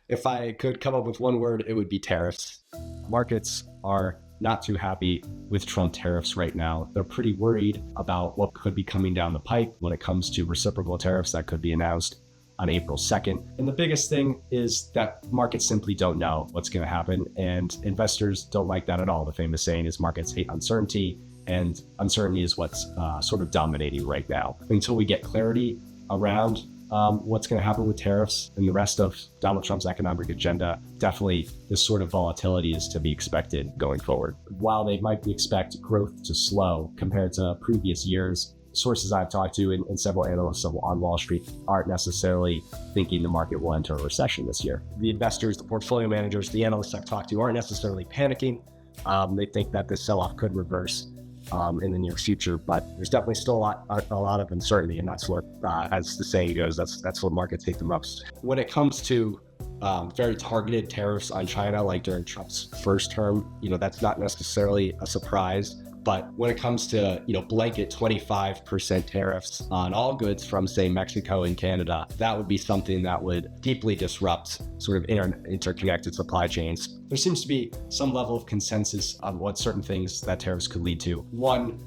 If I could come up with one word, it would be tariffs. Markets are not too happy with Trump tariffs right now. They're pretty worried about what could be coming down the pipe when it comes to reciprocal tariffs that could be announced on April 2nd. And the biggest thing is that markets simply don't know what's going to happen, and investors don't like that at all. The famous saying is markets hate uncertainty, and uncertainty is what's sort of dominating right now. Until we get clarity around what's going to happen with tariffs and the rest of Donald Trump's economic agenda, definitely this sort of volatility is to be expected going forward. While they might expect growth to slow compared to previous years, sources I've talked to and several analysts on Wall Street aren't necessarily thinking the market will enter a recession this year. The investors, the portfolio managers, the analysts I've talked to aren't necessarily panicking. They think that this sell-off could reverse in the near future, but there's definitely still a lot of uncertainty, and that's what, as the saying goes, that's what markets hate the most. When it comes to very targeted tariffs on China, like during Trump's first term, that's not necessarily a surprise. But when it comes to, blanket 25% tariffs on all goods from, say, Mexico and Canada, that would be something that would deeply disrupt sort of interconnected supply chains. There seems to be some level of consensus on what certain things that tariffs could lead to. One,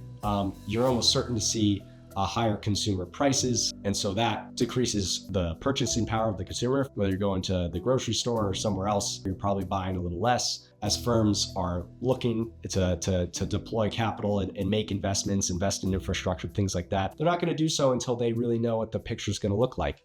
you're almost certain to see higher consumer prices, and so that decreases the purchasing power of the consumer. Whether you're going to the grocery store or somewhere else, you're probably buying a little less. As firms are looking to deploy capital and make investments, invest in infrastructure, things like that, they're not going to do so until they really know what the picture is going to look like.